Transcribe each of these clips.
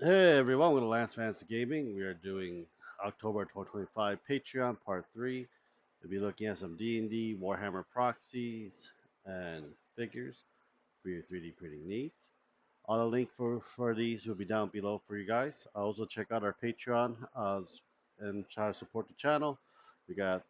Hey everyone, welcome to Lance Fantasy Gaming. We are doing October 2025 Patreon Part 3. We'll be looking at some D&D, Warhammer proxies, and figures for your 3D printing needs. All the link for these will be down below for you guys. Also check out our Patreon and try to support the channel. We got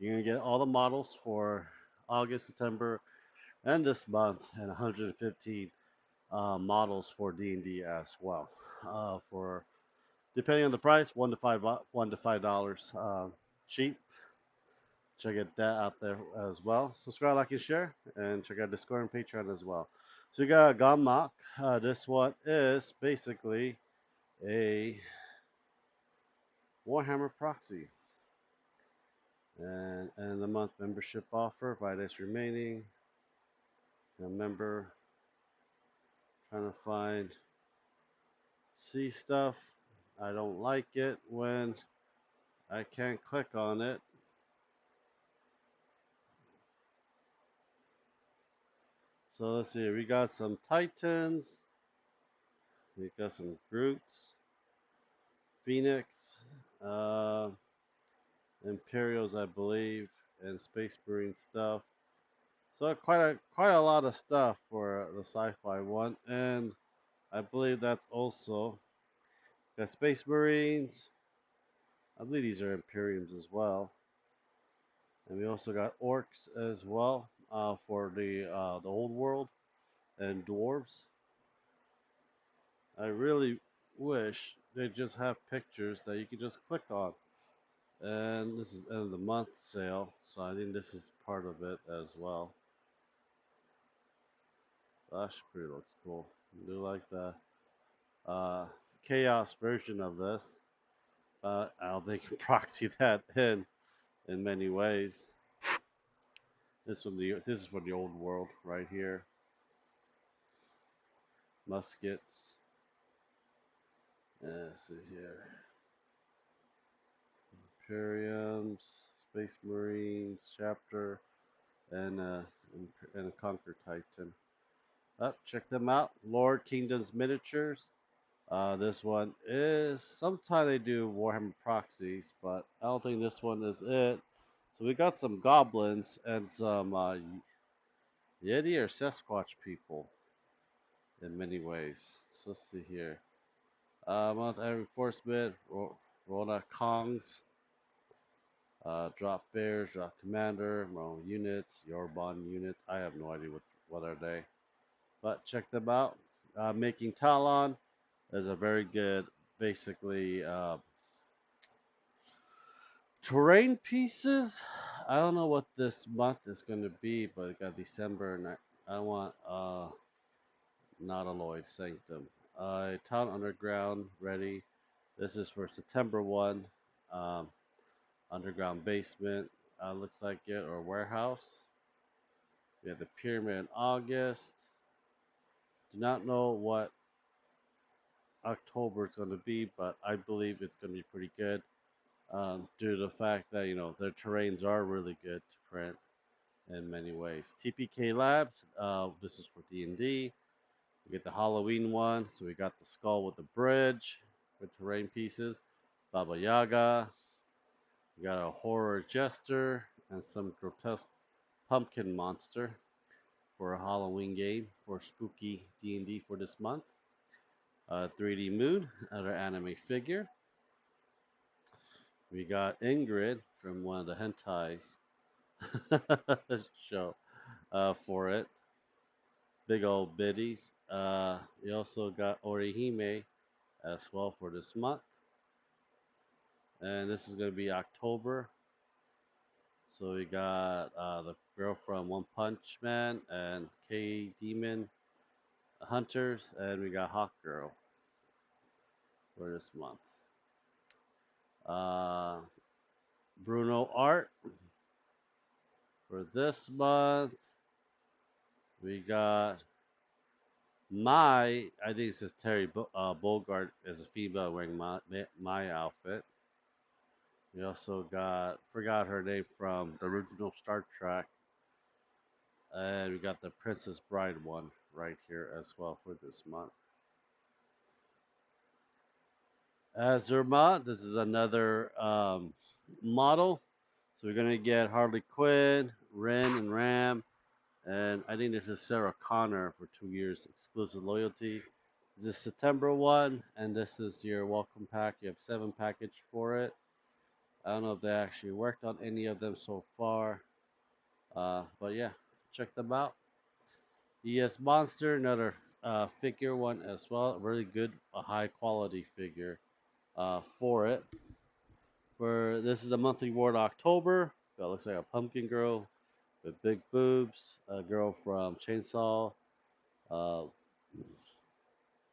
You're gonna get all the models for August, September, and this month, and 115 models for D&D as well. For depending on the price, $1 to $5 cheap. Check it that out there as well. Subscribe, like, and share, and check out Discord and Patreon as well. So you got Gammak. This one is basically a Warhammer proxy, and the month membership offer. 5 days remaining. A member trying to find see stuff. I don't like it when I can't click on it. So let's see. We got some Titans. We got some Groots, Phoenix, uh, Imperials, I believe, and Space Marine stuff. So quite a lot of stuff for the sci-fi one, and I believe that's also got Space Marines. I believe these are Imperiums as well, and we also got Orcs as well for the old world and Dwarves. I really wish they just have pictures that you could just click on. And this is end of the month sale, so I think this is part of it as well. That pretty looks cool. I do like the uh, chaos version of this. How they can proxy that in many ways. This is for the old world right here. Muskets. This is here. Imperiums, Space Marines, chapter, and and a Conquer Titan. Check them out. Lord Kingdoms Miniatures. This one is sometimes they do Warhammer proxies, but I don't think this one is it. So we got some goblins and some Yeti or Sasquatch people in many ways. So let's see here. Mount Reinforcement, Rona Kongs, Drop Bears, Drop Commander, my own units, Yorbon units. I have no idea what are they, but check them out. Making Talon is a very good, basically terrain pieces. I don't know what this month is going to be, but it got December, and I want Nautiloid Sanctum. Town Underground ready. This is for September 1. Um, underground basement, looks like it, or warehouse. We have the pyramid in August. Do not know what October is going to be, but I believe it's going to be pretty good due to the fact that their terrains are really good to print in many ways. TPK Labs, this is for D&D. We get the Halloween one, so we got the skull with the bridge with terrain pieces. Baba Yaga. We got a horror jester and some grotesque pumpkin monster for a Halloween game for spooky D&D for this month. 3D Moon, another anime figure. We got Ingrid from one of the hentais show for it. Big old biddies. We also got Orihime as well for this month. And this is going to be October. So we got the girl from One Punch Man and K Demon Hunters, and we got Hawk Girl for this month. Uh, Bruno Art for this month. We got I think it says Terry Bogart as a female wearing my outfit. We also forgot her name from the original Star Trek. And we got the Princess Bride one right here as well for this month. Azurma, this is another model. So we're gonna get Harley Quinn, Ren, and Ram, and I think this is Sarah Connor for 2 years exclusive loyalty. This is September one, and this is your welcome pack. You have 7 package for it. I don't know if they actually worked on any of them so far, but yeah, check them out. ES Monster, another figure one as well. Really good, a high quality figure for it. For this is the monthly award October. That looks like a pumpkin girl with big boobs. A girl from Chainsaw, uh,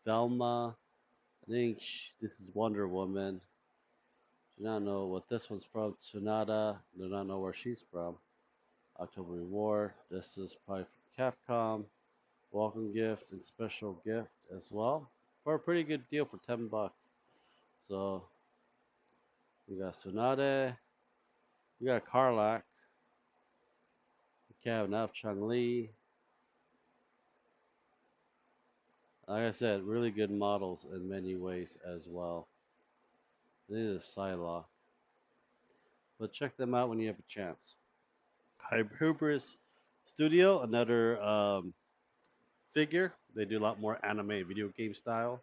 Velma. I think this is Wonder Woman. Do not know what this one's from. Tsunada. Do not know where she's from. October reward. This is probably from Capcom. Welcome gift and special gift as well for a pretty good deal for $10. So we got Tsunade. We got Karlak. We have enough Chun Li. Like I said, really good models in many ways as well. This is Psylocke. But check them out when you have a chance. Hubris Studio, another figure. They do a lot more anime video game style.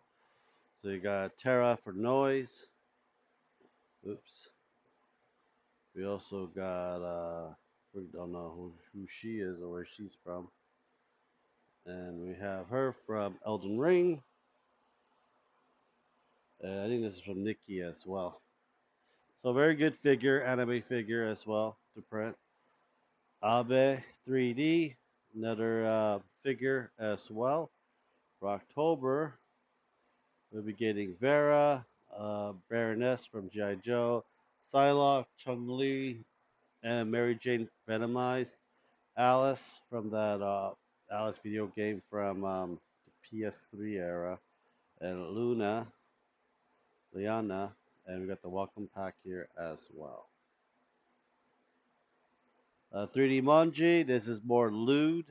So you got Terra for noise. Oops. We also got we don't know who she is or where she's from. And we have her from Elden Ring. I think this is from Nikki as well. So very good figure, anime figure as well to print. Abe 3D, another figure as well. For October, we'll be getting Vera, Baroness from G.I. Joe, Psylocke, Chung Li, and Mary Jane Venomized, Alice from that Alice video game from the PS3 era, and Liana, and we got the welcome pack here as well. 3D Manji, this is more lewd,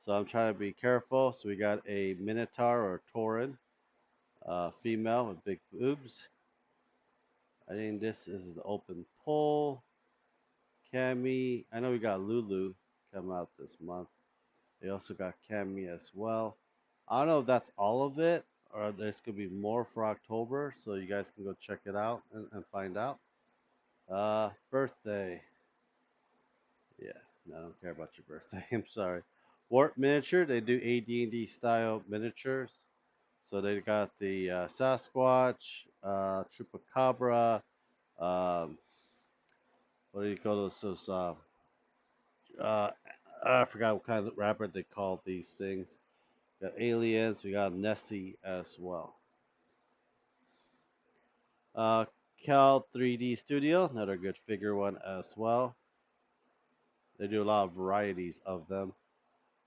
so I'm trying to be careful. So we got a Minotaur or Tauren, female with big boobs. I think this is the open poll. Cammy, I know we got Lulu come out this month. They also got Cammy as well. I don't know if that's all of it or there's gonna be more for October, so you guys can go check it out and find out. Birthday. Yeah, no, I don't care about your birthday. I'm sorry. Warp Miniature, they do AD&D style miniatures. So they got the Sasquatch, Chupacabra, um, what do you call uh, I forgot what kind of rabbit they call these things. Got aliens. We got Nessie as well. Uh, Cal 3D Studio, another good figure one as well. They do a lot of varieties of them.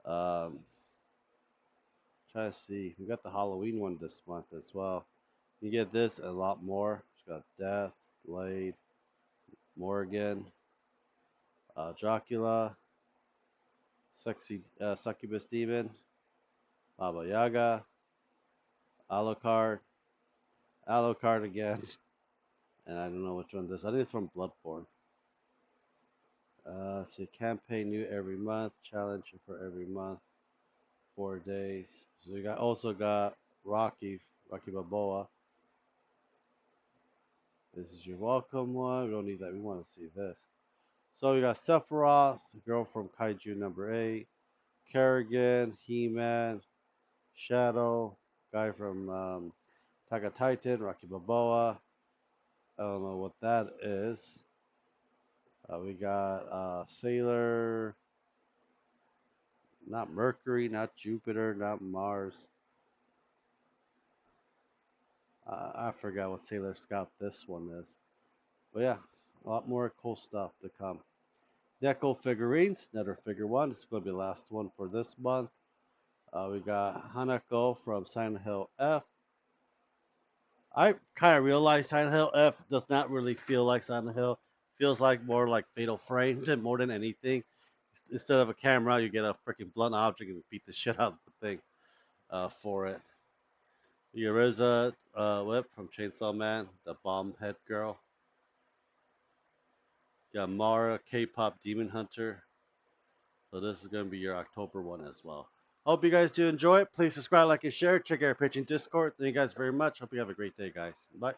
Um, Try to see. We got the Halloween one this month as well. You get this and a lot more. It's got Death, Blade, Morgan, Dracula, Sexy Succubus Demon, Baba Yaga, Alucard, Alucard again, and I don't know which one this. I think it's from Bloodborne. So campaign new every month, challenge for every month, 4 days. So you got also got Rocky Balboa. This is your welcome one. We don't need that. We want to see this. So we got Sephiroth, the girl from Kaiju number 8, Kerrigan, He-Man, Shadow, guy from Attack on Titan, Rocky Balboa. I don't know what that is. We got Sailor, not Mercury, not Jupiter, not Mars. I forgot what Sailor Scout this one is. But yeah, a lot more cool stuff to come. Deco figurines, another figure one. This is going to be the last one for this month. We got Hanako from Silent Hill F. I kind of realized Silent Hill F does not really feel like Silent Hill. Feels like more like Fatal Frame than more than anything. Instead of a camera, you get a freaking blunt object and beat the shit out of the thing for it. The Ariza whip from Chainsaw Man, the bomb head girl. Got Mara, K-pop Demon Hunter. So this is going to be your October one as well. Hope you guys do enjoy it. Please subscribe, like, and share. Check out our pitching Discord. Thank you guys very much. Hope you have a great day, guys. Bye.